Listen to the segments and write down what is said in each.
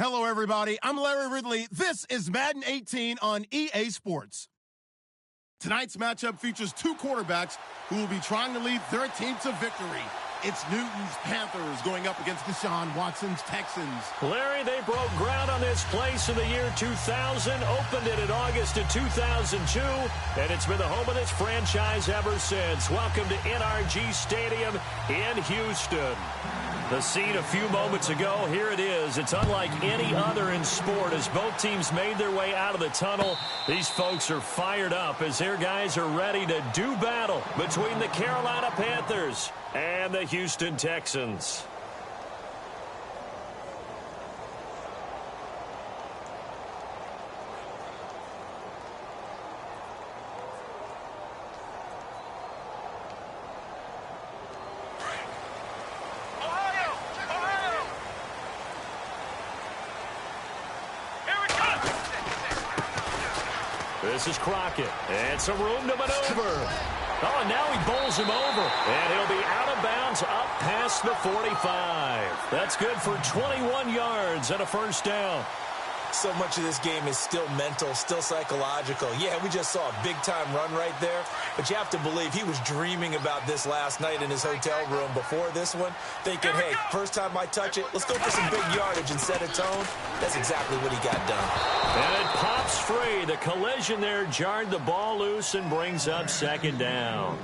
Hello, everybody. I'm Larry Ridley. This is Madden 18 on EA Sports. Tonight's matchup features two quarterbacks who will be trying to lead their team to victory. It's Newton's Panthers going up against Deshaun Watson's Texans. Larry, they broke ground on this place in the year 2000, opened it in August of 2002, and it's been the home of this franchise ever since. Welcome to NRG Stadium in Houston. The scene a few moments ago, here it is. It's unlike any other in sport as both teams made their way out of the tunnel. These folks are fired up as their guys are ready to do battle between the Carolina Panthers and the Houston Texans. This is Crockett, and some room to maneuver. Oh, and now he bowls him over, and he'll be out of bounds up past the 45. That's good for 21 yards and a first down. So much of this game is still mental, still psychological. Yeah, we just saw a big-time run right there, but you have to believe he was dreaming about this last night in his hotel room before this one, thinking, hey, first time I touch it, let's go for some big yardage and set a tone. That's exactly what he got done. And it pops free. The collision there jarred the ball loose and brings up second down.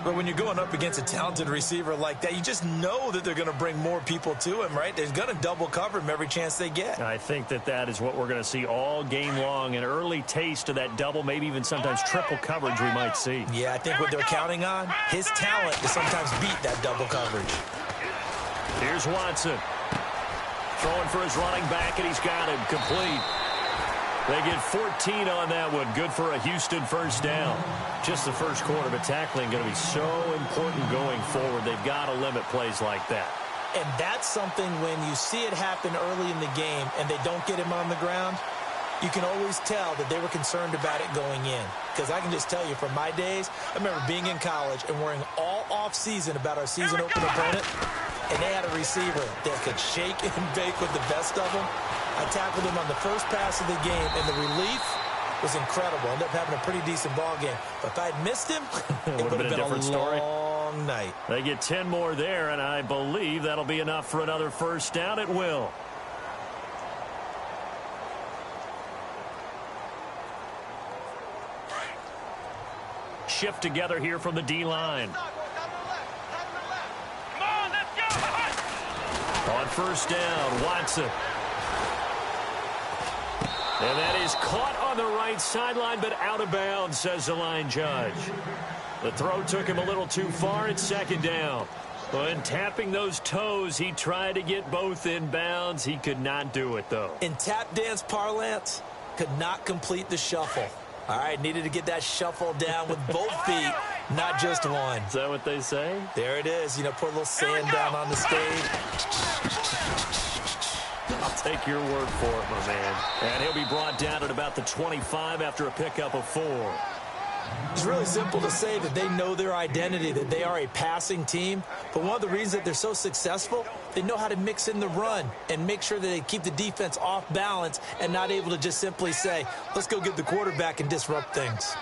But when you're going up against a talented receiver like that, you just know that they're going to bring more people to him, right? They're going to double cover him every chance they get. I think that is what we're going to see all game long, an early taste of that double, maybe even sometimes triple coverage we might see. Yeah, I think what they're counting on, his talent to sometimes beat that double coverage. Here's Watson. Throwing for his running back, and he's got him complete. They get 14 on that one. Good for a Houston first down. Just the first quarter, but tackling going to be so important going forward. They've got to limit plays like that. And that's something when you see it happen early in the game and they don't get him on the ground, you can always tell that they were concerned about it going in. Because I can just tell you from my days, I remember being in college and worrying all off-season about our season opener opponent, and they had a receiver that could shake and bake with the best of them. I tackled him on the first pass of the game, and the relief was incredible. Ended up having a pretty decent ball game. But if I'd missed him, it would have been a different story. Long night. They get 10 more there, and I believe that'll be enough for another first down. It will. Shift together here from the D-line. On first down, Watson. And that is caught on the right sideline, but out of bounds, says the line judge. The throw took him a little too far. It's second down. When tapping those toes, he tried to get both in bounds. He could not do it, though. In tap dance parlance, could not complete the shuffle. All right, needed to get that shuffle down with both feet, not just one. Is that what they say? There it is. You know, put a little sand down on the stage. I'll take your word for it, my man. And he'll be brought down at about the 25 after a pickup of 4. It's really simple to say that they know their identity, that they are a passing team. But one of the reasons that they're so successful, they know how to mix in the run and make sure that they keep the defense off balance and not able to just simply say, let's go get the quarterback and disrupt things.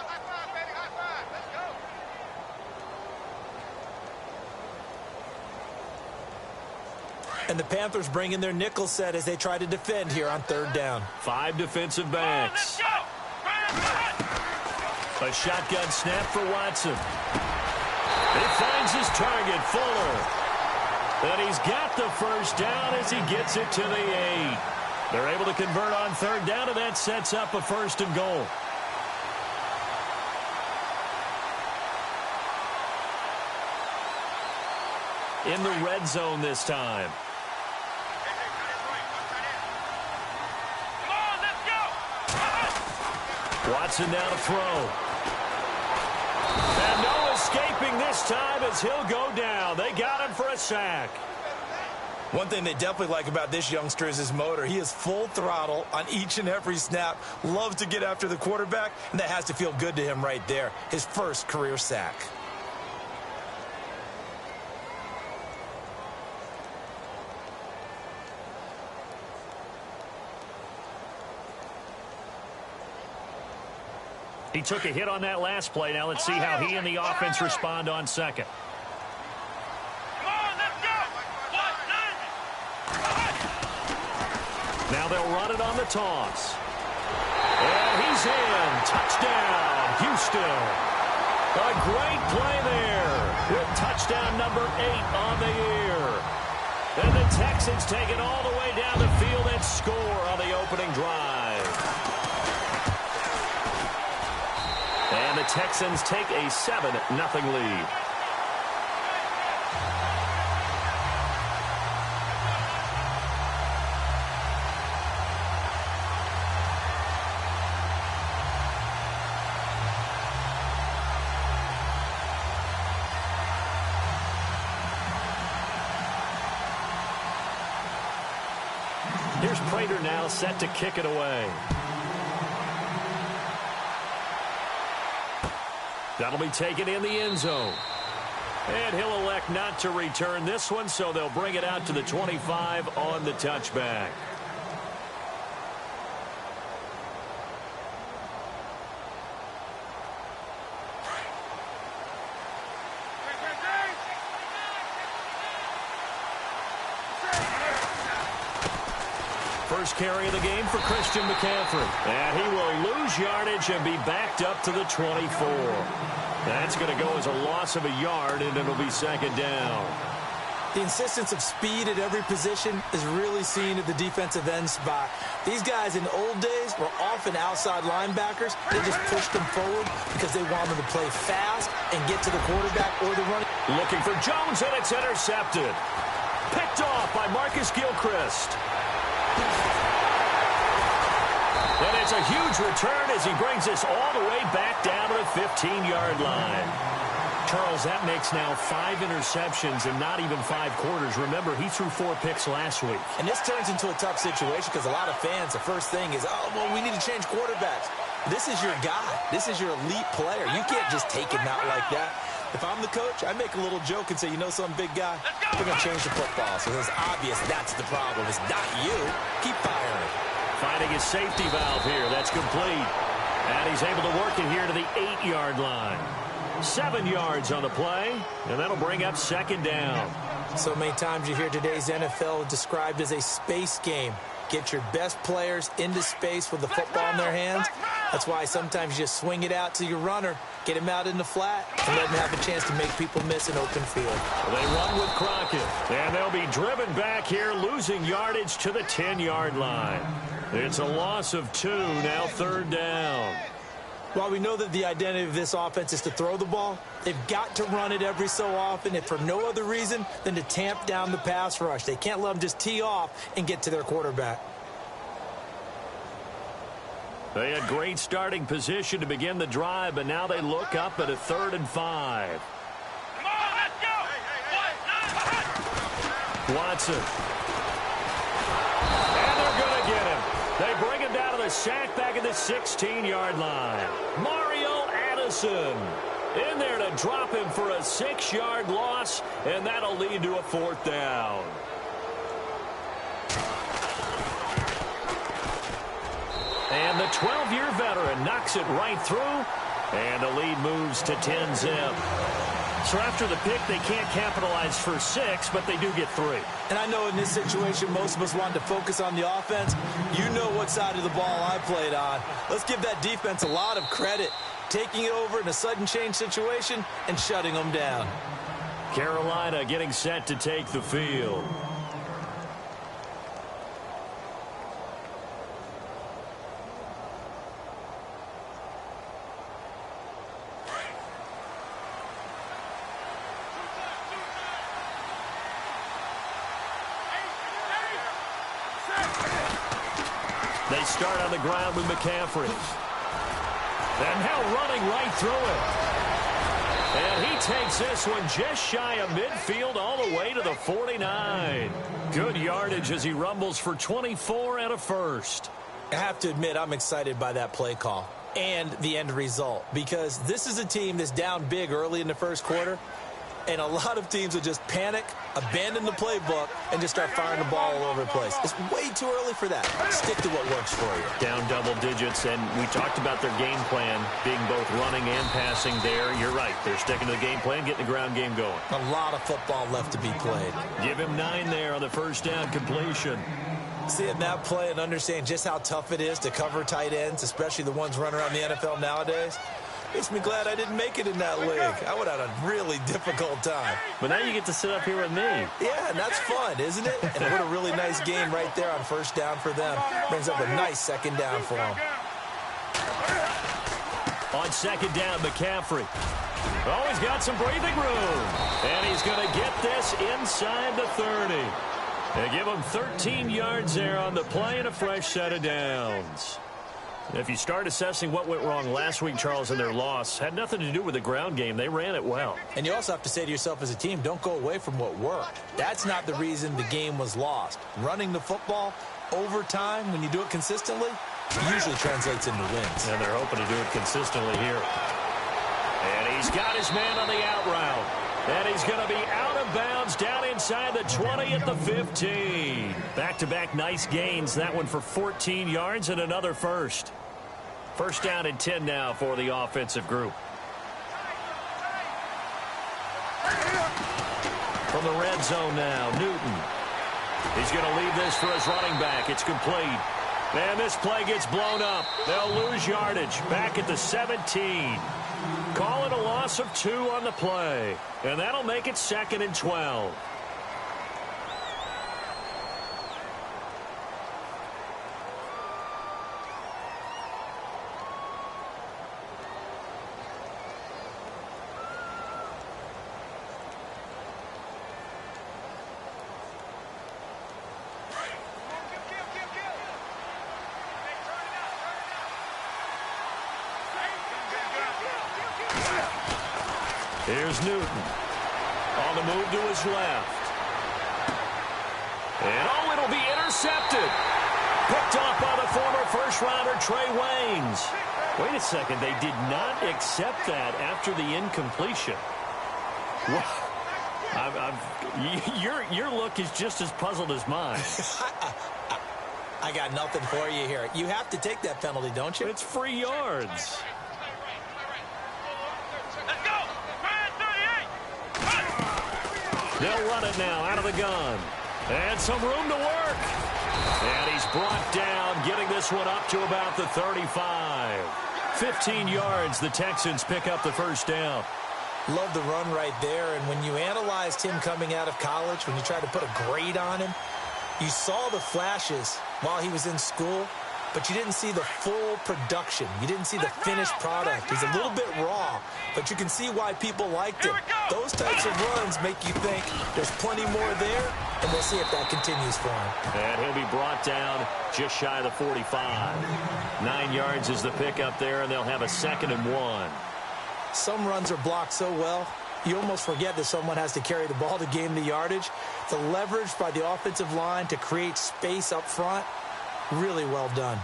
And the Panthers bring in their nickel set as they try to defend here on third down. 5 defensive backs. A shotgun snap for Watson. He finds his target, Fuller. And he's got the first down as he gets it to the 8. They're able to convert on third down, and that sets up a first and goal. In the red zone this time. Watson now to throw. And no escaping this time as he'll go down. They got him for a sack. One thing they definitely like about this youngster is his motor. He is full throttle on each and every snap. Loves to get after the quarterback, and that has to feel good to him right there. His first career sack. He took a hit on that last play. Now let's see how he and the offense respond on second. Now they'll run it on the toss. And he's in. Touchdown, Houston. A great play there with touchdown number 8 on the year. And the Texans take it all the way down the field and score on the opening drive. And the Texans take a 7-0 lead. Here's Prater now set to kick it away. That'll be taken in the end zone. And he'll elect not to return this one, so they'll bring it out to the 25 on the touchback. First carry of the game for Christian McCaffrey. And he will lose yardage and be backed up to the 24. That's going to go as a loss of a yard, and it'll be second down. The insistence of speed at every position is really seen at the defensive end spot. These guys in old days were often outside linebackers. They just pushed them forward because they wanted to play fast and get to the quarterback or the running. Looking for Jones, and it's intercepted. Picked off by Marcus Gilchrist. And it's a huge return as he brings us all the way back down to the 15-yard line. Charles, that makes now 5 interceptions in not even 5 quarters. Remember, he threw 4 picks last week. And this turns into a tough situation because a lot of fans, the first thing is, oh, well, we need to change quarterbacks. This is your guy. This is your elite player. You can't just take him out like that. If I'm the coach, I make a little joke and say, you know some big guy? We're going to change the football. So it's obvious that's the problem. It's not you. Keep firing. Finding his safety valve here. That's complete. And he's able to work it here to the 8-yard line. 7 yards on the play, and that'll bring up second down. So many times you hear today's NFL described as a space game. Get your best players into space with the football in their hands. That's why sometimes you just swing it out to your runner, get him out in the flat, and let him have a chance to make people miss an open field. Well, they run with Crockett, and they'll be driven back here, losing yardage to the 10-yard line. It's a loss of 2, now third down. While we know that the identity of this offense is to throw the ball, they've got to run it every so often, if for no other reason than to tamp down the pass rush. They can't let them just tee off and get to their quarterback. They had great starting position to begin the drive, but now they look up at a 3rd and 5. Come on, let's go! Watson. And they're going to get him. They bring him down to the sack back at the 16-yard line. Mario Addison in there to drop him for a 6-yard loss, and that'll lead to a 4th down. And the 12-year veteran knocks it right through, and the lead moves to 10-zip. So after the pick, they can't capitalize for 6, but they do get 3. And I know in this situation, most of us wanted to focus on the offense. You know what side of the ball I played on. Let's give that defense a lot of credit, taking it over in a sudden change situation and shutting them down. Carolina getting set to take the field. They start on the ground with McCaffrey. And now running right through it. And he takes this one just shy of midfield all the way to the 49. Good yardage as he rumbles for 24 and a first. I have to admit, I'm excited by that play call and the end result, because this is a team that's down big early in the first quarter. And a lot of teams will just panic, abandon the playbook, and just start firing the ball all over the place. It's way too early for that. Stick to what works for you. Down double digits, and we talked about their game plan being both running and passing there. You're right. They're sticking to the game plan, getting the ground game going. A lot of football left to be played. Give him 9 there on the first down completion. Seeing that play and understanding just how tough it is to cover tight ends, especially the ones running around the NFL nowadays, makes me glad I didn't make it in that league. I would have had a really difficult time. But now you get to sit up here with me. Yeah, and that's fun, isn't it? And what a really nice game right there on first down for them. Brings up a nice second down for them. On second down, McCaffrey. Oh, he's got some breathing room. And he's going to get this inside the 30. They give him 13 yards there on the play and a fresh set of downs. If you start assessing what went wrong last week, Charles, in their loss, had nothing to do with the ground game. They ran it well. And you also have to say to yourself as a team, don't go away from what worked. That's not the reason the game was lost. Running the football over time, when you do it consistently, usually translates into wins. And they're hoping to do it consistently here. And he's got his man on the out route. And he's going to be out of bounds down inside the 20 at the 15. Back-to-back nice gains. That one for 14 yards and another first. First down and 10 now for the offensive group. From the red zone now, Newton. He's going to leave this for his running back. It's complete. And this play gets blown up. They'll lose yardage. Back at the 17. Call it a loss of 2 on the play. And that'll make it 2nd and 12. Here's Newton. On the move to his left. And, oh, it'll be intercepted. Picked off by the former first-rounder Trey Waynes. Wait a second. They did not accept that after the incompletion. Your look is just as puzzled as mine. I got nothing for you here. You have to take that penalty, don't you? It's free yards. They'll run it now out of the gun. And some room to work. And he's brought down, getting this one up to about the 35. 15 yards, the Texans pick up the first down. Love the run right there. And when you analyzed him coming out of college, when you tried to put a grade on him, you saw the flashes while he was in school, but you didn't see the full production. You didn't see the finished product. He's a little bit raw, but you can see why people liked him. Those types of runs make you think there's plenty more there, and we'll see if that continues for him. And he'll be brought down just shy of the 45. 9 yards is the pickup there, and they'll have a 2nd and 1. Some runs are blocked so well, you almost forget that someone has to carry the ball to gain the yardage. The leverage by the offensive line to create space up front, really well done.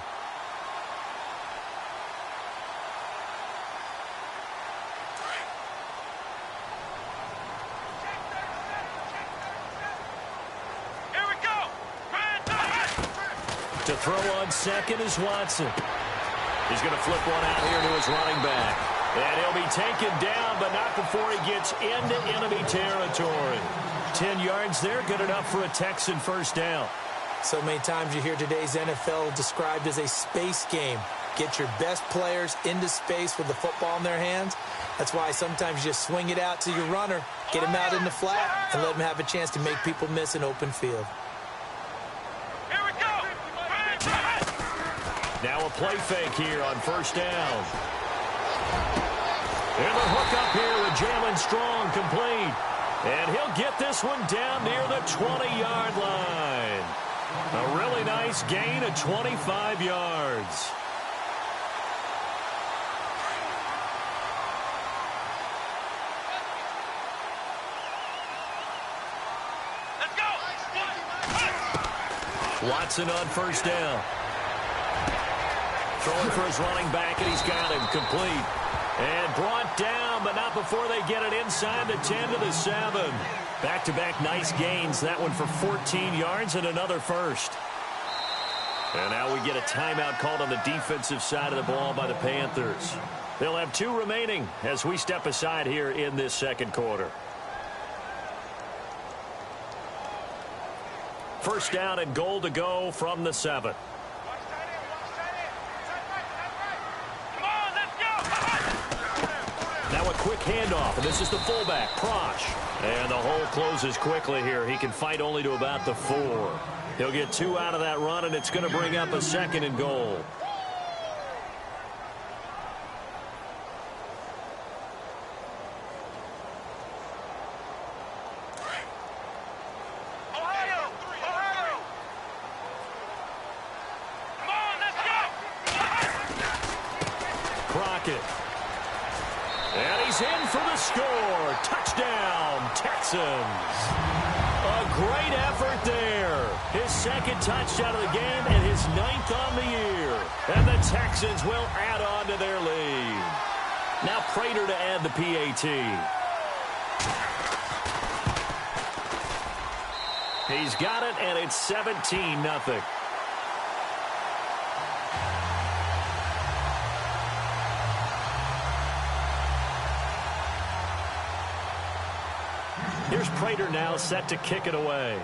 Here we go. To throw on second is Watson. He's going to flip one out here to his running back. And he'll be taken down, but not before he gets into enemy territory. 10 yards there, good enough for a Texan first down. So many times you hear today's NFL described as a space game. Get your best players into space with the football in their hands. That's why sometimes you just swing it out to your runner, get him out in the flat, and let him have a chance to make people miss an open field. Here we go. Now a play fake here on first down. And the hook up here with Jalen Strong complete. And he'll get this one down near the 20-yard line. A really nice gain of 25 yards. Let's go. Watson on first down. Throwing for his running back, and he's got him complete. And brought down, but not before they get it inside the 10 to the 7. Back-to-back nice gains. That one for 14 yards and another first. And now we get a timeout called on the defensive side of the ball by the Panthers. They'll have 2 remaining as we step aside here in this second quarter. First down and goal to go from the 7. Now a quick handoff, and this is the fullback, Prosh. And the hole closes quickly here. He can fight only to about the 4. He'll get 2 out of that run, and it's going to bring up a 2nd and goal. Crockett. And he's in for the score. Touchdown, Texans. A great effort there. His 2nd touchdown of the game and his 9th on the year. And the Texans will add on to their lead. Now Prater to add the PAT. He's got it, and it's 17-0. Here's Prater now set to kick it away.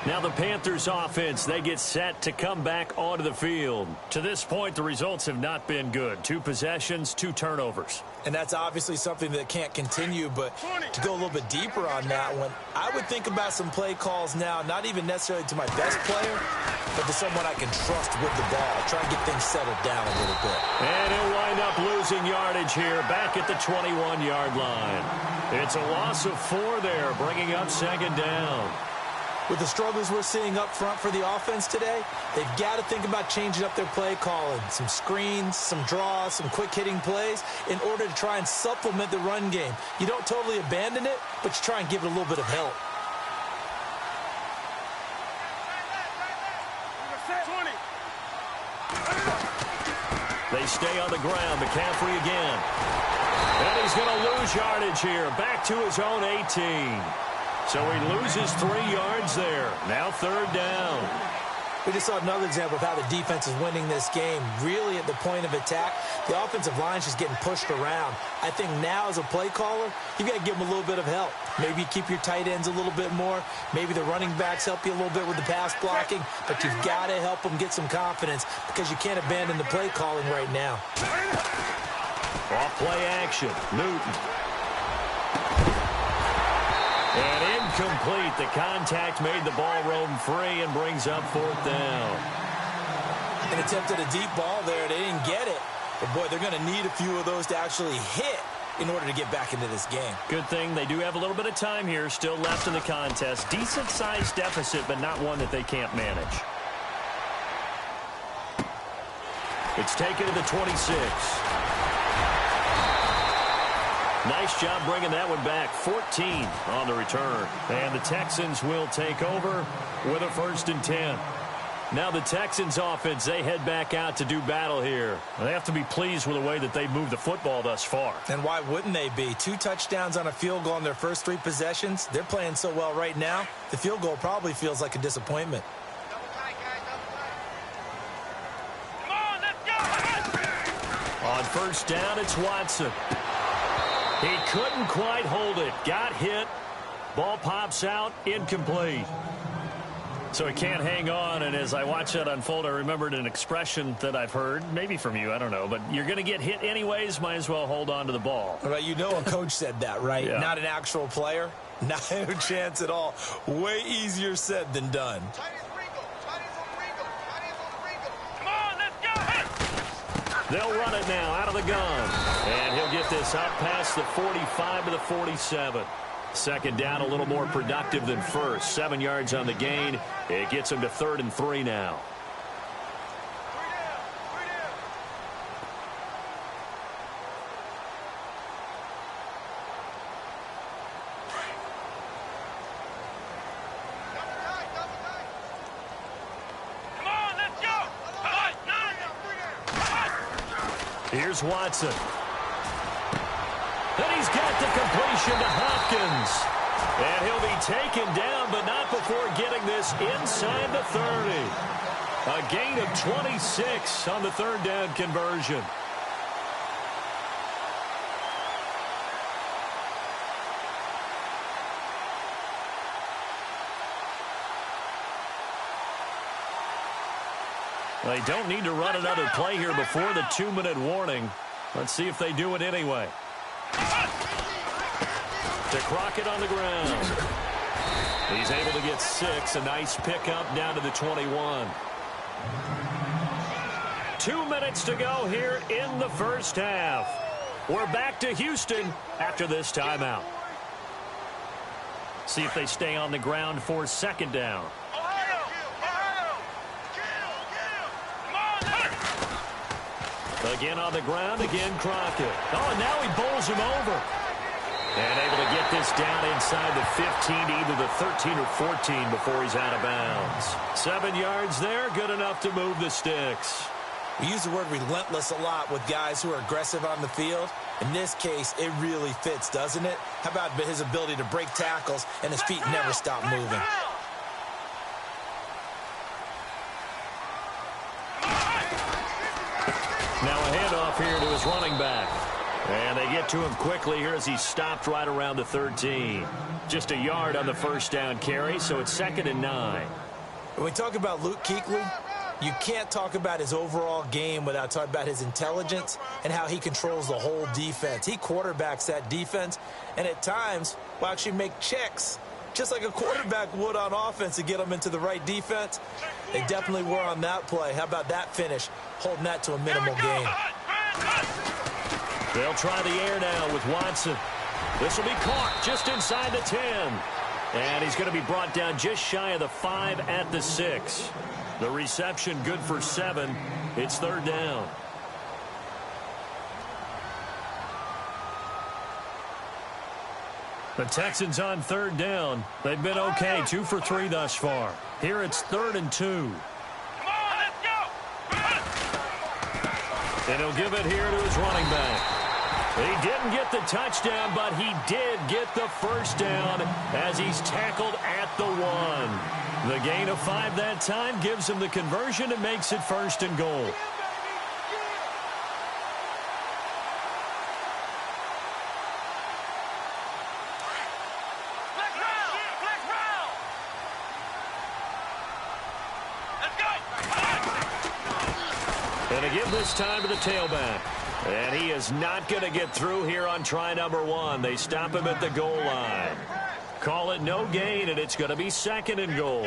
Now the Panthers offense, they get set to come back onto the field. To this point, the results have not been good. 2 possessions, 2 turnovers. And that's obviously something that can't continue, but to go a little bit deeper on that one, I would think about some play calls now, not even necessarily to my best player, but to someone I can trust with the ball. Try and get things settled down a little bit. And he'll wind up losing yardage here, back at the 21-yard line. It's a loss of 4 there, bringing up 2nd down. With the struggles we're seeing up front for the offense today, they've got to think about changing up their play calling. Some screens, some draws, some quick-hitting plays in order to try and supplement the run game. You don't totally abandon it, but you try and give it a little bit of help. They stay on the ground. McCaffrey again. And he's going to lose yardage here. Back to his own 18. So he loses 3 yards there. Now 3rd down. We just saw another example of how the defense is winning this game. Really at the point of attack, the offensive line's just getting pushed around. I think now as a play caller, you've got to give them a little bit of help. Maybe keep your tight ends a little bit more. Maybe the running backs help you a little bit with the pass blocking. But you've got to help them get some confidence because you can't abandon the play calling right now. Off play action. Newton. And incomplete. The contact made the ball roam free and brings up 4th down. An attempt at a deep ball there. They didn't get it. But, boy, they're going to need a few of those to actually hit in order to get back into this game. Good thing they do have a little bit of time here still left in the contest. Decent-sized deficit, but not one that they can't manage. It's taken to the 26. Nice job bringing that one back. 14 on the return. And the Texans will take over with a 1st and 10. Now the Texans offense, they head back out to do battle here. They have to be pleased with the way that they've moved the football thus far. And why wouldn't they be? 2 touchdowns on a field goal in their first 3 possessions. They're playing so well right now, the field goal probably feels like a disappointment. Come on, let's go! On 1st down, it's Watson. He couldn't quite hold it. Got hit. Ball pops out. Incomplete. So he can't hang on, and as I watch that unfold, I remembered an expression that I've heard, maybe from you, I don't know, but you're going to get hit anyways, might as well hold on to the ball. Right, you know a coach said that, right? Yeah. Not an actual player. Not a chance at all. Way easier said than done. Come on, let's go! They'll run it now out of the gun. And he'll get this up past the 45 to the 47. 2nd down, a little more productive than first. 7 yards on the gain. It gets him to 3rd and 3 now. Here's Watson. And he's got the completion to Hopkins. And he'll be taken down, but not before getting this inside the 30. A gain of 26 on the third down conversion. They don't need to run another play here before the 2-minute warning. Let's see if they do it anyway. To Crockett on the ground. He's able to get 6. A nice pickup down to the 21. 2 minutes to go here in the first half. We're back to Houston after this timeout. See if they stay on the ground for second down. Again on the ground, again Crockett. Oh, and now he bowls him over. And able to get this down inside the 15, either the 13 or 14 before he's out of bounds. 7 yards there, good enough to move the sticks. We use the word relentless a lot with guys who are aggressive on the field. In this case, it really fits, doesn't it? How about his ability to break tackles and his feet never stop moving? Now a handoff here to his running back. And they get to him quickly here as he stopped right around the 13. Just a yard on the first down carry, so it's 2nd and 9. When we talk about Luke Kuechly, you can't talk about his overall game without talking about his intelligence and how he controls the whole defense. He quarterbacks that defense, and at times will actually make checks, just like a quarterback would on offense to get them into the right defense. They definitely were on that play. How about that finish, holding that to a minimal gain? They'll try the air now with Watson. This will be caught just inside the 10. And he's going to be brought down just shy of the 5 at the 6. The reception good for 7. It's third down. The Texans on third down. They've been okay, 2 for 3 thus far. Here it's 3rd and 2. Come on, let's go! And he'll give it here to his running back. He didn't get the touchdown, but he did get the first down as he's tackled at the 1. The gain of 5 that time gives him the conversion and makes it 1st and goal. And to give this time to the tailback. And he is not going to get through here on try number 1. They stop him at the goal line. Call it no gain, and it's going to be 2nd and goal.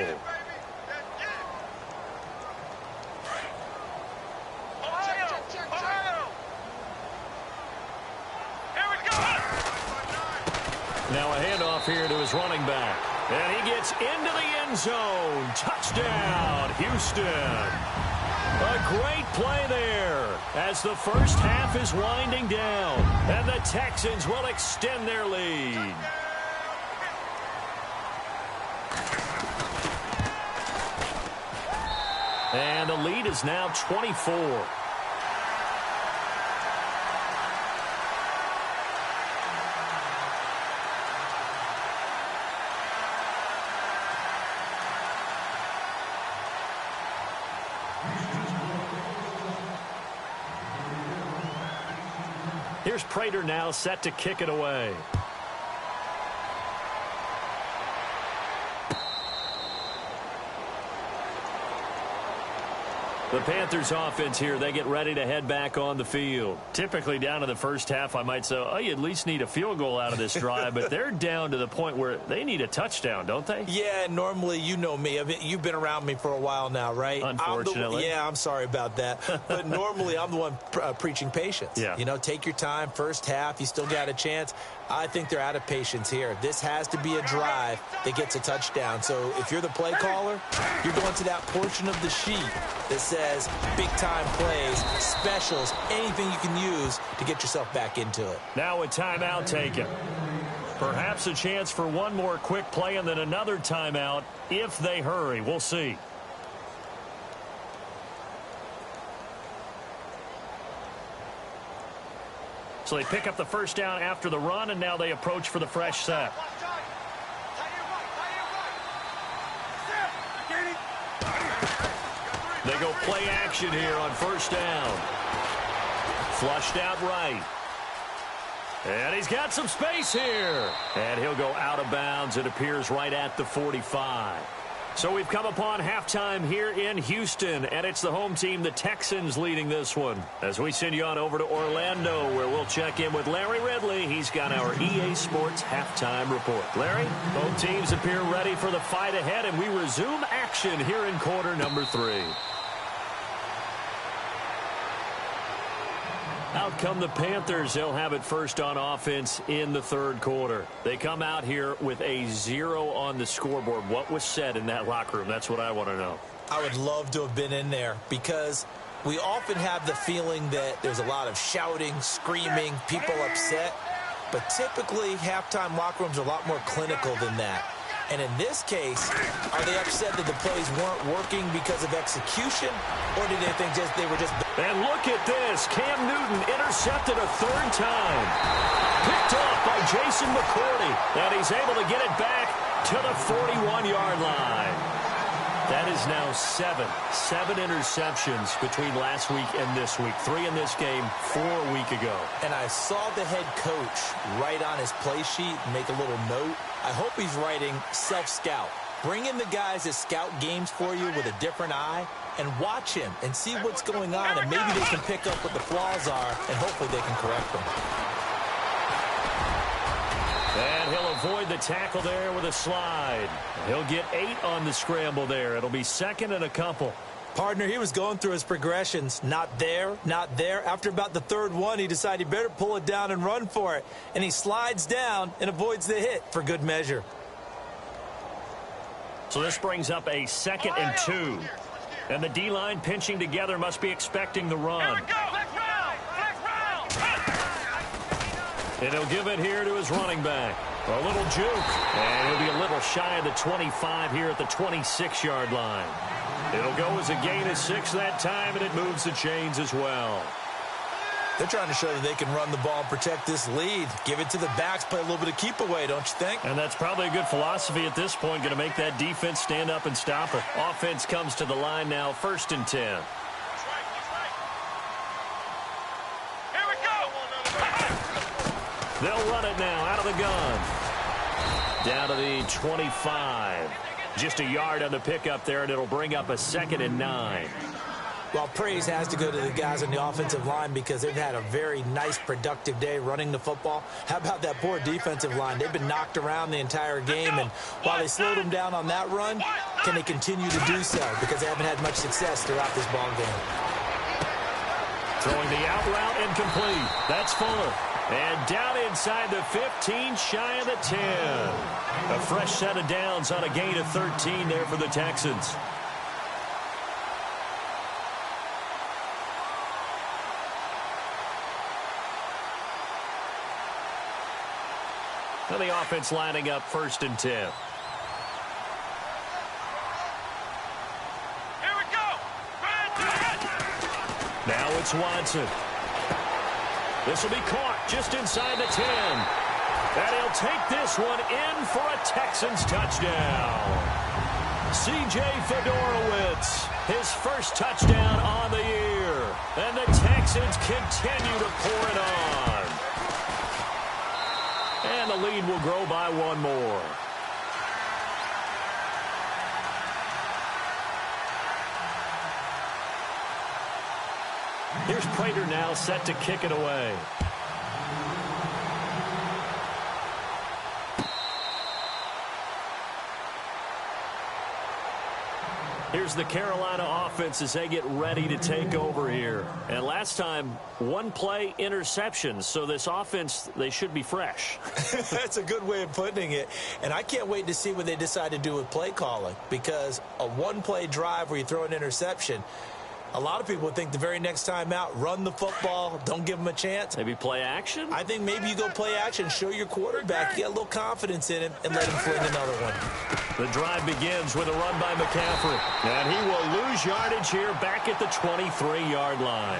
Now a handoff here to his running back. And he gets into the end zone. Touchdown, Houston. A great play there as the first half is winding down. And the Texans will extend their lead. And the lead is now 24. Here's Prater now set to kick it away. The Panthers offense here, they get ready to head back on the field. Typically down to the first half, I might say, oh, you at least need a field goal out of this drive, but they're down to the point where they need a touchdown, don't they? Yeah, normally, you know me. You've been around me for a while now, right? Unfortunately. I'm sorry about that. But normally, I'm the one preaching patience. Yeah. You know, take your time, first half, you still got a chance. I think they're out of patience here. This has to be a drive that gets a touchdown. So if you're the play caller, you're going to that portion of the sheet that says big-time plays, specials, anything you can use to get yourself back into it. Now a timeout taken. Perhaps a chance for one more quick play and then another timeout if they hurry. We'll see. So they pick up the first down after the run, and now they approach for the fresh set. They go play action here on first down. Flushed out right. And he's got some space here. And he'll go out of bounds. It appears right at the 45. So we've come upon halftime here in Houston, and it's the home team, the Texans, leading this one. As we send you on over to Orlando, where we'll check in with Larry Ridley. He's got our EA Sports halftime report. Larry, both teams appear ready for the fight ahead, and we resume action here in quarter number 3. Out come the Panthers. They'll have it first on offense in the third quarter. They come out here with a 0 on the scoreboard. What was said in that locker room? That's what I want to know. I would love to have been in there because we often have the feeling that there's a lot of shouting, screaming, people upset. But typically, halftime locker rooms are a lot more clinical than that. And in this case, are they upset that the plays weren't working because of execution, or did they think they were just... And look at this. Cam Newton intercepted a third time. Picked off by Jason McCourty. And he's able to get it back to the 41-yard line. That is now 7 interceptions between last week and this week. 3 in this game, 4 a week ago. And I saw the head coach write on his play sheet, make a little note. I hope he's writing self-scout. Bring in the guys that scout games for you with a different eye and watch him and see what's going on, and maybe they can pick up what the flaws are, and hopefully they can correct them. And he'll avoid the tackle there with a slide. He'll get 8 on the scramble there. It'll be second and a couple. Partner, he was going through his progressions. Not there, not there. After about the third one, he decided he better pull it down and run for it. And he slides down and avoids the hit for good measure. So this brings up a 2nd and 2. And the D-line pinching together must be expecting the run. And he'll give it here to his running back. A little juke. And he'll be a little shy of the 25 here at the 26-yard line. It'll go as a gain of 6 that time, and it moves the chains as well. They're trying to show that they can run the ball and protect this lead. Give it to the backs, play a little bit of keep away, don't you think? And that's probably a good philosophy at this point, going to make that defense stand up and stop it. Offense comes to the line now, 1st and 10. Here we go. They'll run it now out of the gun. Down to the 25. Just a yard on the pickup there, and it'll bring up a 2nd and 9. Well, praise has to go to the guys on the offensive line because they've had a very nice, productive day running the football. How about that poor defensive line? They've been knocked around the entire game, and while they slowed them down on that run, can they continue to do so? Because they haven't had much success throughout this ball game. Throwing the out route incomplete. That's Fuller. And down inside the 15, shy of the 10. A fresh set of downs on a gain of 13 there for the Texans. And the offense lining up 1st and 10. Here we go. Now it's Watson. This will be caught just inside the 10. And he'll take this one in for a Texans touchdown. C.J. Fedorowicz, his first touchdown on the year. And the Texans continue to pour it on. And the lead will grow by 1 more. Here's Prater now set to kick it away. Here's the Carolina offense as they get ready to take over here. And last time, 1 play interceptions. So this offense, they should be fresh. That's a good way of putting it. And I can't wait to see what they decide to do with play calling. Because a 1-play drive where you throw an interception, a lot of people would think the very next time out, run the football, don't give them a chance. Maybe play action? I think maybe you go play action, show your quarterback, you get a little confidence in him, and let him fling another one. The drive begins with a run by McCaffrey. And he will lose yardage here back at the 23-yard line.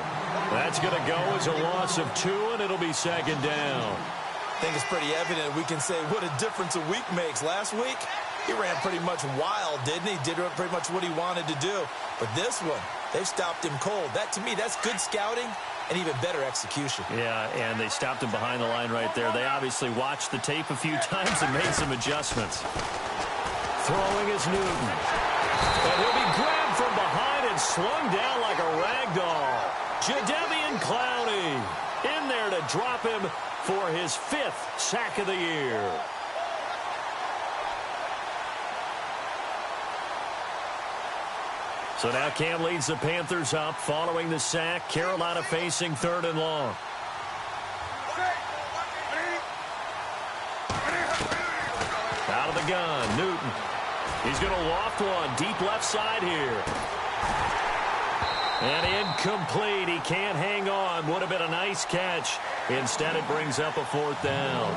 That's going to go as a loss of 2, and it'll be second down. I think it's pretty evident we can say what a difference a week makes. Last week, he ran pretty much wild, didn't he? Did pretty much what he wanted to do. But this one, they've stopped him cold. That, to me, that's good scouting and even better execution. Yeah, and they stopped him behind the line right there. They obviously watched the tape a few times and made some adjustments. Throwing is Newton. And he'll be grabbed from behind and slung down like a rag doll. Jadeveon Clowney in there to drop him for his 5th sack of the year. So now Cam leads the Panthers up following the sack. Carolina facing 3rd and long. Out of the gun, Newton. He's going to loft one deep left side here. And incomplete. He can't hang on. Would have been a nice catch. Instead, it brings up a 4th down.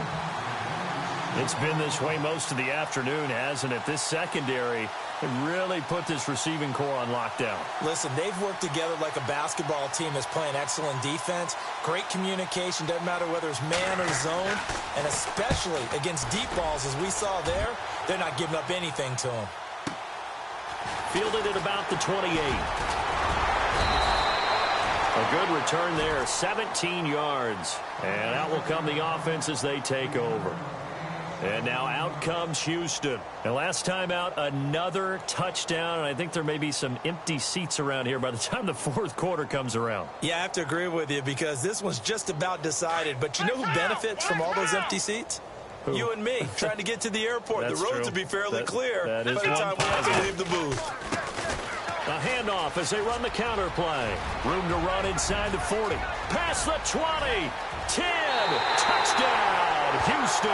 It's been this way most of the afternoon, hasn't it? This secondary really put this receiving core on lockdown. Listen, they've worked together like a basketball team that's playing excellent defense. Great communication. Doesn't matter whether it's man or zone. And especially against deep balls, as we saw there, they're not giving up anything to them. Fielded at about the 28. A good return there, 17 yards. And out will come the offense as they take over. And now out comes Houston. And last time out, another touchdown. And I think there may be some empty seats around here by the time the 4th quarter comes around. Yeah, I have to agree with you because this one's just about decided. But you know who benefits from all those empty seats? Who? You and me, trying to get to the airport. The roads will be fairly clear by the time we have to leave the booth. A handoff as they run the counter play. Room to run inside the 40. Past the 20. 10. Touchdown, Houston.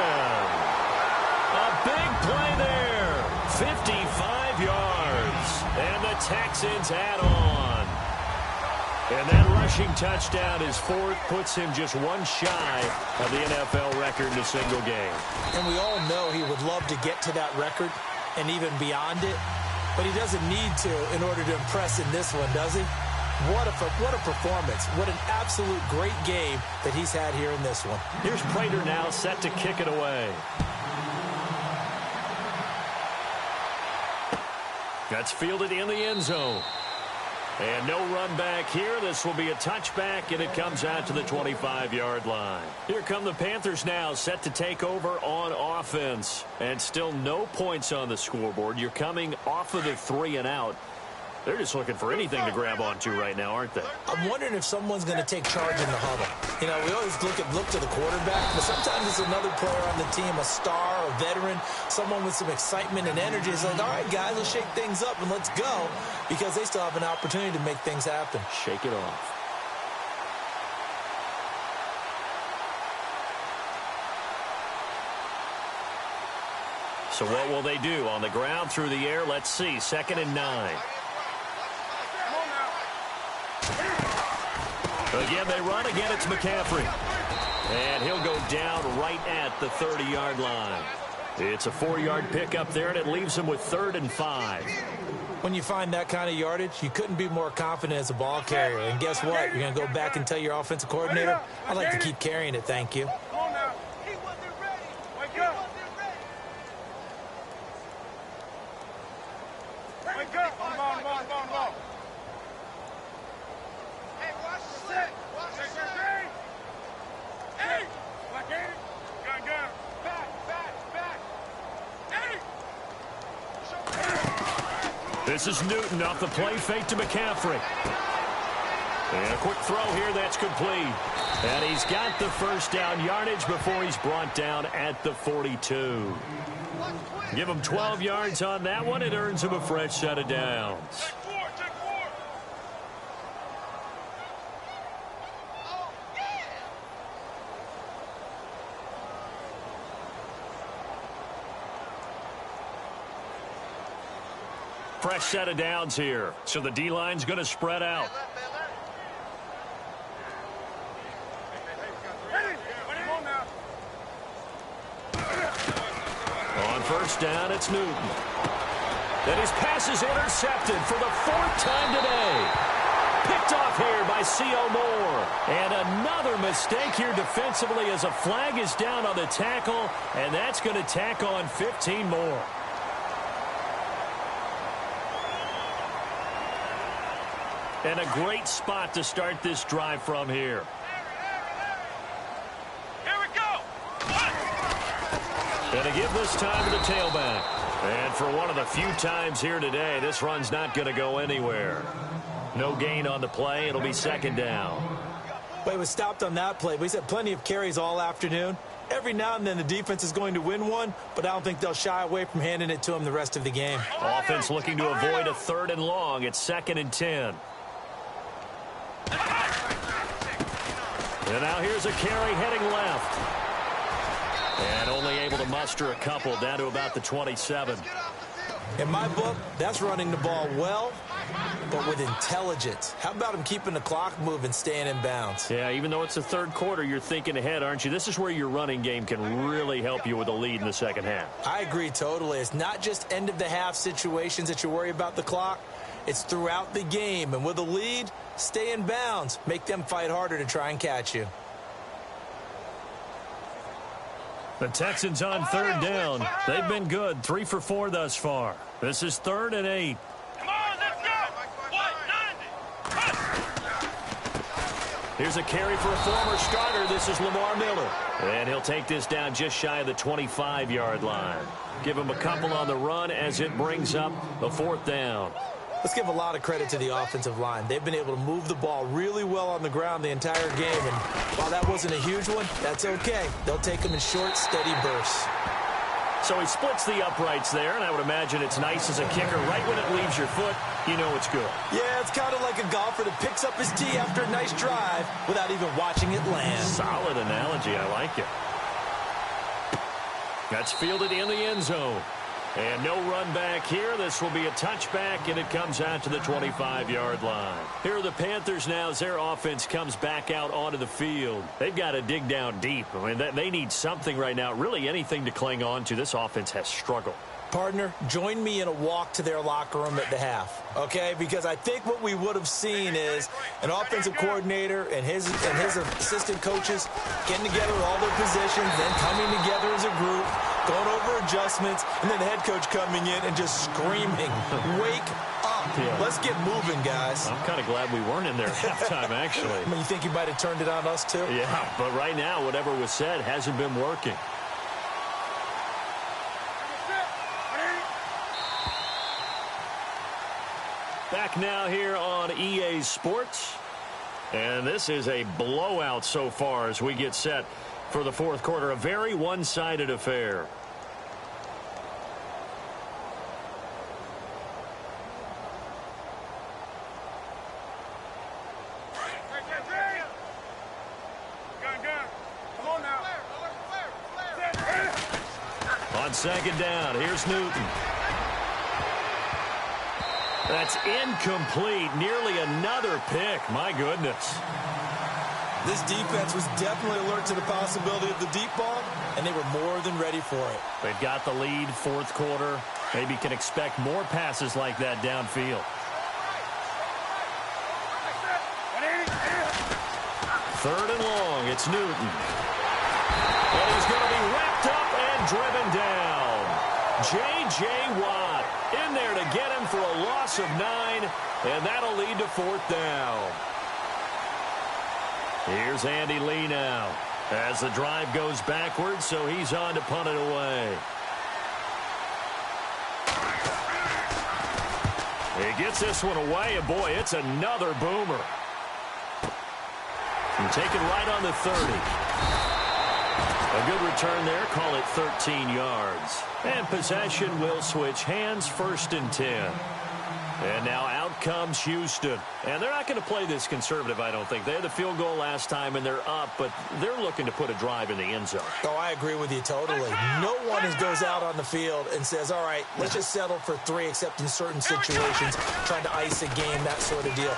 A big play there. 55 yards. And the Texans add on. And that rushing touchdown is 4th, puts him just 1 shy of the NFL record in a single game. And we all know he would love to get to that record and even beyond it. But he doesn't need to in order to impress in this one, does he? What a performance. What an absolute great game that he's had here in this one. Here's Prater now set to kick it away. That's fielded in the end zone. And no run back here. This will be a touchback, and it comes out to the 25-yard line. Here come the Panthers now, set to take over on offense. And still no points on the scoreboard. You're coming off of the 3 and out. They're just looking for anything to grab onto right now, aren't they? I'm wondering if someone's going to take charge in the huddle. You know, we always look to the quarterback, but sometimes it's another player on the team, a star, a veteran, someone with some excitement and energy. It's like, all right, guys, let's shake things up and let's go, because they still have an opportunity to make things happen. Shake it off. So what will they do? On the ground, through the air, let's see. 2nd and 9. Again, they run. Again, it's McCaffrey. And he'll go down right at the 30-yard line. It's a 4-yard pickup there, and it leaves him with 3rd and 5. When you find that kind of yardage, you couldn't be more confident as a ball carrier. And guess what? You're going to go back and tell your offensive coordinator, I'd like to keep carrying it, thank you. This is Newton off the play fake to McCaffrey. And a quick throw here, that's complete. And he's got the 1st down yardage before he's brought down at the 42. Give him 12 yards on that one. It earns him a fresh set of downs. Fresh set of downs here. So the D-line's going to spread out. On 1st down, it's Newton. Then his pass is intercepted for the 4th time today. Picked off off here by C.O. Moore. And another mistake here defensively as a flag is down on the tackle, and that's going to tack on 15 more. And a great spot to start this drive from here. Here we go. And to give this time to the tailback. And for one of the few times here today, this run's not going to go anywhere. No gain on the play. It'll be second down. Well, he was stopped on that play, but he's had plenty of carries all afternoon. Every now and then the defense is going to win one, but I don't think they'll shy away from handing it to him the rest of the game. Offense looking to avoid a 3rd and long. It's 2nd and 10. And now here's a carry heading left. And only able to muster a couple down to about the 27. In my book, that's running the ball well, but with intelligence. How about him keeping the clock moving, staying in bounds? Yeah, even though it's the 3rd quarter, you're thinking ahead, aren't you? This is where your running game can really help you with a lead in the second half. I agree totally. It's not just end-of-the-half situations that you worry about the clock. It's throughout the game. And with a lead, stay in bounds. Make them fight harder to try and catch you. The Texans on 3rd down. They've been good. 3 for 4 thus far. This is 3rd and 8. Come on, let's go. 190. Here's a carry for a former starter. This is Lamar Miller. And he'll take this down just shy of the 25-yard line. Give him a couple on the run as it brings up the 4th down. Let's give a lot of credit to the offensive line. They've been able to move the ball really well on the ground the entire game. And while that wasn't a huge one, that's okay. They'll take them in short, steady bursts. So he splits the uprights there, and I would imagine it's nice as a kicker. Right when it leaves your foot, you know it's good. Yeah, it's kind of like a golfer that picks up his tee after a nice drive without even watching it land. Solid analogy. I like it. That's fielded in the end zone. And no run back here. This will be a touchback, and it comes out to the 25-yard line. Here are the Panthers now as their offense comes back out onto the field. They've got to dig down deep. I mean, they need something right now, really anything to cling on to. This offense has struggled. Partner, join me in a walk to their locker room at the half, okay? Because I think what we would have seen is an offensive coordinator and his assistant coaches getting together with all their positions, then coming together as a group, going over adjustments, and then the head coach coming in and just screaming, wake up. Yeah. Let's get moving, guys. I'm kind of glad we weren't in there at halftime, actually. I mean, you think you might have turned it on us, too? Yeah, but right now, whatever was said hasn't been working. Back now here on EA Sports. And this is a blowout so far as we get set for the 4th quarter. A very one-sided affair. On 2nd down, here's Newton. That's incomplete. Nearly another pick. My goodness. This defense was definitely alert to the possibility of the deep ball, and they were more than ready for it. They've got the lead, 4th quarter. Maybe can expect more passes like that downfield. 3rd and long. It's Newton. And he's going to be wrapped up and driven down. J.J. Watt in there to get him for a loss of 9, and that'll lead to 4th down. Here's Andy Lee now as the drive goes backwards, so he's on to punt it away. He gets this one away, and boy, it's another boomer. And taken right on the 30. A good return there, call it 13 yards. And possession will switch hands, 1st and 10. And now out comes Houston. And they're not going to play this conservative, I don't think. They had the field goal last time, and they're up, but they're looking to put a drive in the end zone. Oh, I agree with you totally. No one goes out on the field and says, all right, let's just settle for 3, except in certain situations, trying to ice a game, that sort of deal.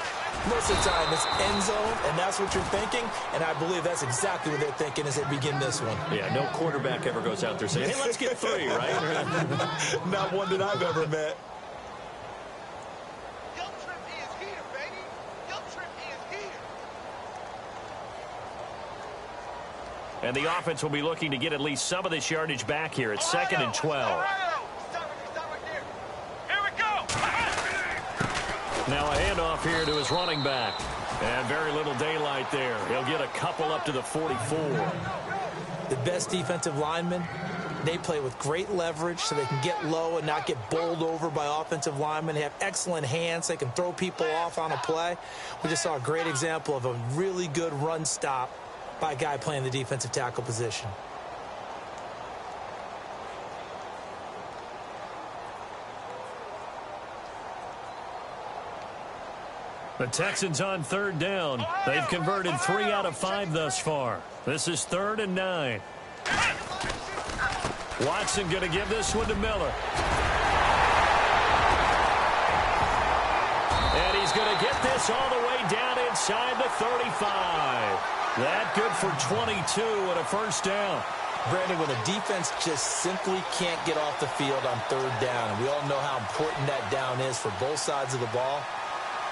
Most of the time, it's end zone, and that's what you're thinking, and I believe that's exactly what they're thinking as they begin this one. Yeah, no quarterback ever goes out there saying, hey, let's get 3, right? Not one that I've ever met. And the offense will be looking to get at least some of this yardage back here at 2nd and 12. Here we go. Now a handoff here to his running back. And very little daylight there. He'll get a couple up to the 44. The best defensive linemen, they play with great leverage so they can get low and not get bowled over by offensive linemen. They have excellent hands. They can throw people off on a play. We just saw a great example of a really good run stop by a guy playing the defensive tackle position. The Texans on 3rd down. They've converted 3 out of 5 thus far. This is 3rd and 9. Watson going to give this one to Miller. And he's going to get this all the way down inside the 35. That good for 22 and a first down. Brandon, when a defense just simply can't get off the field on 3rd down, and we all know how important that down is for both sides of the ball,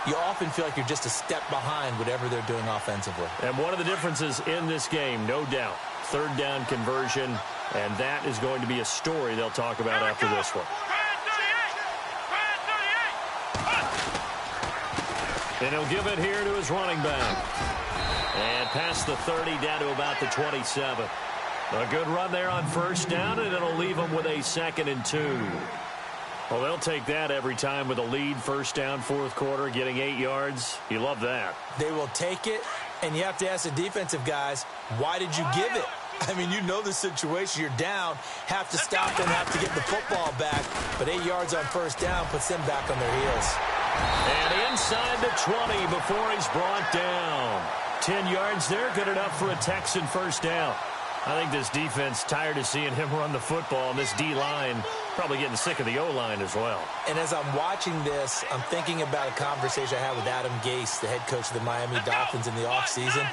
you often feel like you're just a step behind whatever they're doing offensively. And one of the differences in this game, no doubt, 3rd down conversion, and that is going to be a story they'll talk about after this one. And he'll give it here to his running back. And past the 30 down to about the 27. A good run there on 1st down, and it'll leave them with a 2nd and 2. Well, they'll take that every time with a lead, 1st down, 4th quarter, getting 8 yards. You love that. They will take it, and you have to ask the defensive guys, why did you give it? I mean, you know the situation. You're down, have to stop them, have to get the football back. But 8 yards on 1st down puts them back on their heels. And inside the 20 before he's brought down. 10 yards there, good enough for a Texan 1st down. I think this defense tired of seeing him run the football, and this D-line probably getting sick of the O-line as well. And as I'm watching this, I'm thinking about a conversation I had with Adam Gase, the head coach of the Miami Dolphins in the offseason.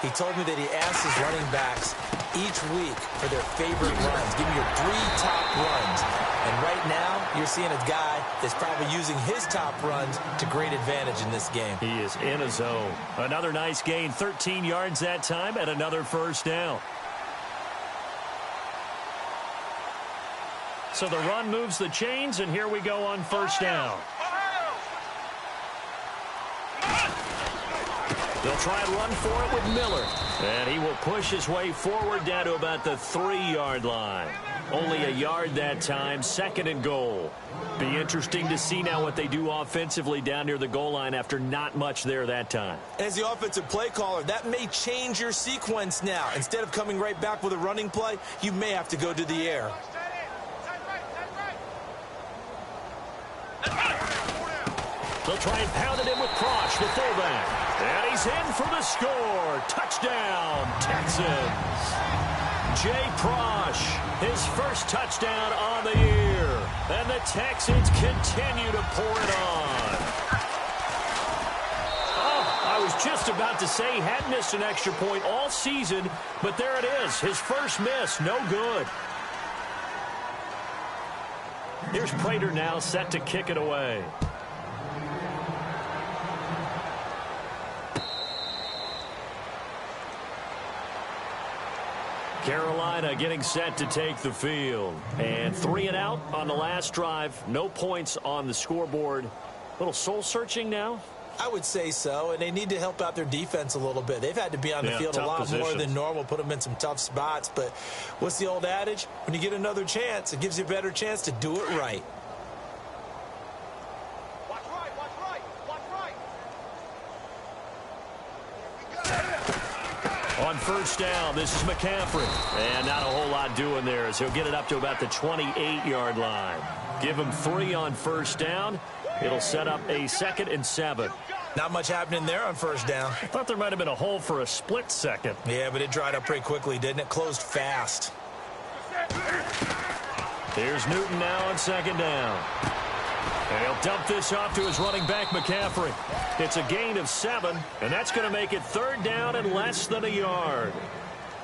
He told me that he asked his running backs each week for their favorite runs. Give me your 3 top runs. And right now, you're seeing a guy that's probably using his top runs to great advantage in this game. He is in a zone. Another nice gain, 13 yards that time, and another 1st down. So the run moves the chains, and here we go on 1st down. They'll try and run for it with Miller. And he will push his way forward down to about the 3-yard line. Only a yard that time, 2nd and goal. Be interesting to see now what they do offensively down near the goal line after not much there that time. As the offensive play caller, that may change your sequence now. Instead of coming right back with a running play, you may have to go to the air. They'll try and pound it in with Prosh, the fullback. And he's in for the score. Touchdown, Texans. Jay Prosh, his first touchdown on the year. And the Texans continue to pour it on. Oh, I was just about to say he had missed an extra point all season, but there it is. His first miss, no good. Here's Prater now set to kick it away. Carolina getting set to take the field. And 3 and out on the last drive. No points on the scoreboard. A little soul-searching now? I would say so, and they need to help out their defense a little bit. They've had to be on the field a lot more than normal, put them in some tough spots. But what's the old adage? When you get another chance, it gives you a better chance to do it right. Watch right, watch right, watch right. On 1st down, this is McCaffrey. And not a whole lot doing there as he'll get it up to about the 28-yard line. Give him 3 on 1st down. It'll set up a 2nd and 7. Not much happening there on 1st down. I thought there might have been a hole for a split second. Yeah, but it dried up pretty quickly, didn't it? Closed fast. Here's Newton now on 2nd down. And he'll dump this off to his running back, McCaffrey. It's a gain of 7, and that's going to make it 3rd down and less than a yard.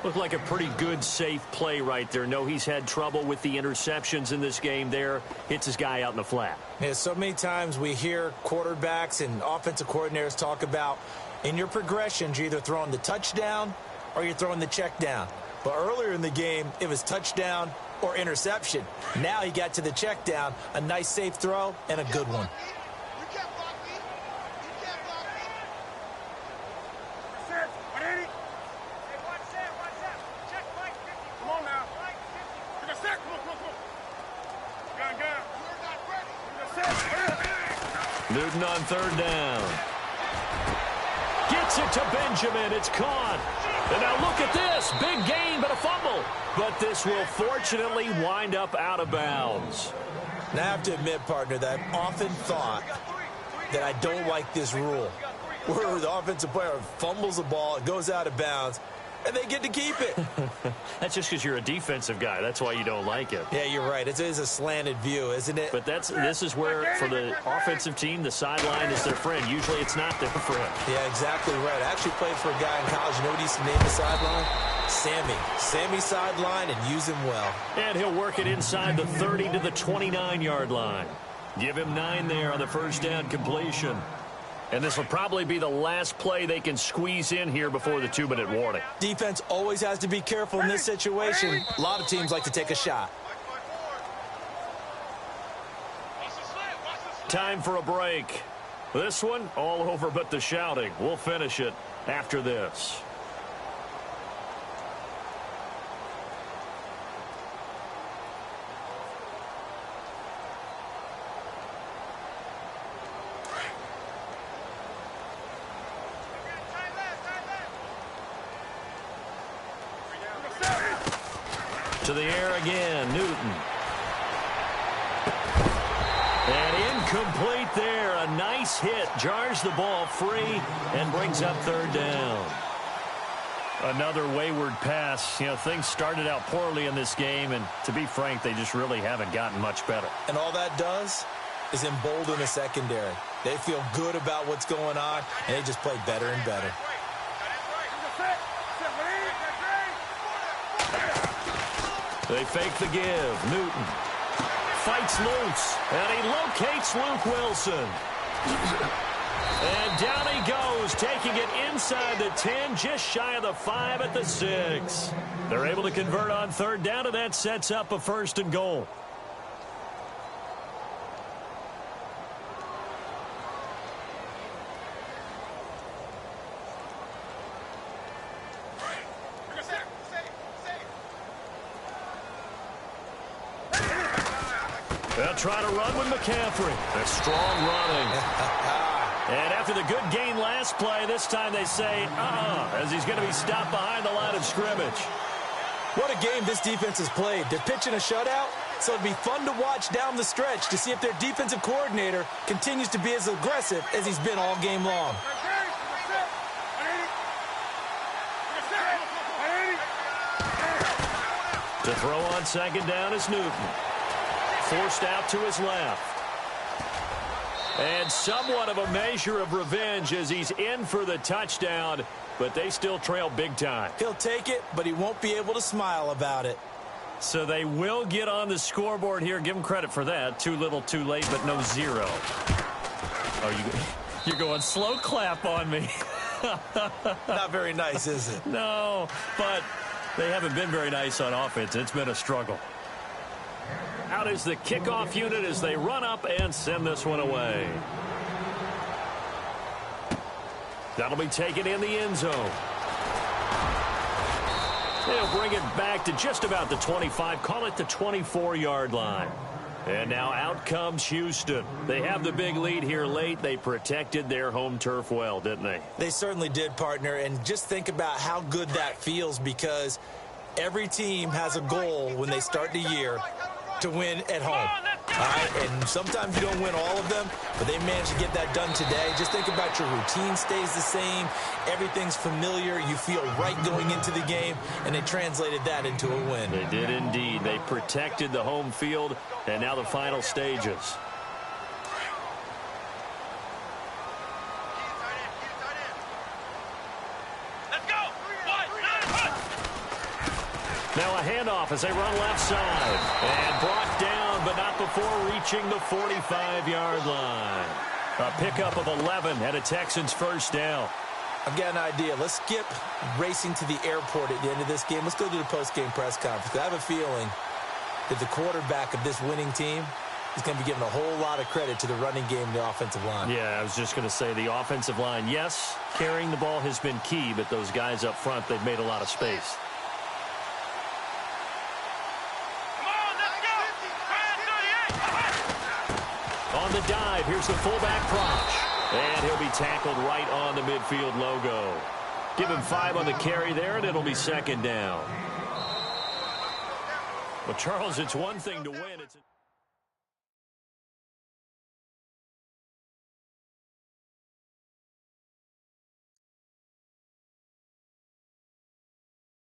Looked like a pretty good, safe play right there. No, he's had trouble with the interceptions in this game there. Hits his guy out in the flat. Yeah, so many times we hear quarterbacks and offensive coordinators talk about in your progressions, you're either throwing the touchdown or you're throwing the check down. But earlier in the game, it was touchdown or interception. Now he got to the check down, a nice safe throw, and a good one. You can't block me. You can't block me. Hey, watch that, watch that. Check right 50. Come on now. Right 50. Take a set. Come on. Gun. You're not ready. Newton on third down. Gets it to Benjamin. It's caught. And now look at this. Big gain, but a fumble. But this will fortunately wind up out of bounds. Now, I have to admit, partner, that I've often thought that I don't like this rule, where the offensive player fumbles the ball, it goes out of bounds, and they get to keep it. That's just because you're a defensive guy. That's why you don't like it. Yeah, you're right. It is a slanted view, isn't it? But this is where, for the offensive team, the sideline is their friend. Usually it's not their friend. Yeah, exactly right. I actually played for a guy in college. You know what he used to name the sideline? Sammy. Sammy sideline, and use him well. And he'll work it inside the 30 to the 29-yard line. Give him 9 there on the first down completion. And this will probably be the last play they can squeeze in here before the 2-minute warning. Defense always has to be careful in this situation. A lot of teams like to take a shot. Time for a break. This one, all over but the shouting. We'll finish it after this. To the air again, Newton. And incomplete there. A nice hit. Jars the ball free and brings up third down. Another wayward pass. You know, things started out poorly in this game, and to be frank, they just really haven't gotten much better. And all that does is embolden the secondary. They feel good about what's going on, and they just play better and better. They fake the give. Newton fights loose, and he locates Luke Wilson. And down he goes, taking it inside the 10, just shy of the 5 at the 6. They're able to convert on third down, and that sets up a 1st and goal. They'll try to run with McCaffrey. That's strong running. And after the good gain last play, this time they say, as he's going to be stopped behind the line of scrimmage. What a game this defense has played. They're pitching a shutout, so it'd be fun to watch down the stretch to see if their defensive coordinator continues to be as aggressive as he's been all game long. To throw on second down is Newton. Forced out to his left. And somewhat of a measure of revenge as he's in for the touchdown, but they still trail big time. He'll take it, but he won't be able to smile about it. So they will get on the scoreboard here. Give him credit for that. Too little, too late, but no 0. Oh, you're going slow clap on me. Not very nice, is it? No, but they haven't been very nice on offense. It's been a struggle. Out is the kickoff unit as they run up and send this one away. That'll be taken in the end zone. They'll bring it back to just about the 25, call it the 24-yard line. And now out comes Houston. They have the big lead here late. They protected their home turf well, didn't they? They certainly did, partner. And just think about how good that feels, because every team has a goal when they start the year to win at home. All right, and sometimes you don't win all of them, but they managed to get that done today. Just think about your routine stays the same. Everything's familiar. You feel right going into the game, and they translated that into a win. They did indeed. They protected the home field, and now the final stages. Now a handoff as they run left side. And brought down, but not before reaching the 45-yard line. A pickup of 11 and a Texans first down. I've got an idea. Let's skip racing to the airport at the end of this game. Let's go to the post-game press conference. I have a feeling that the quarterback of this winning team is going to be given a whole lot of credit to the running game and the offensive line. Yeah, I was just going to say the offensive line, yes, carrying the ball has been key, but those guys up front, they've made a lot of space. On the dive, here's the fullback Proch. And he'll be tackled right on the midfield logo. Give him 5 on the carry there, and it'll be second down. Well, Charles, it's one thing to win.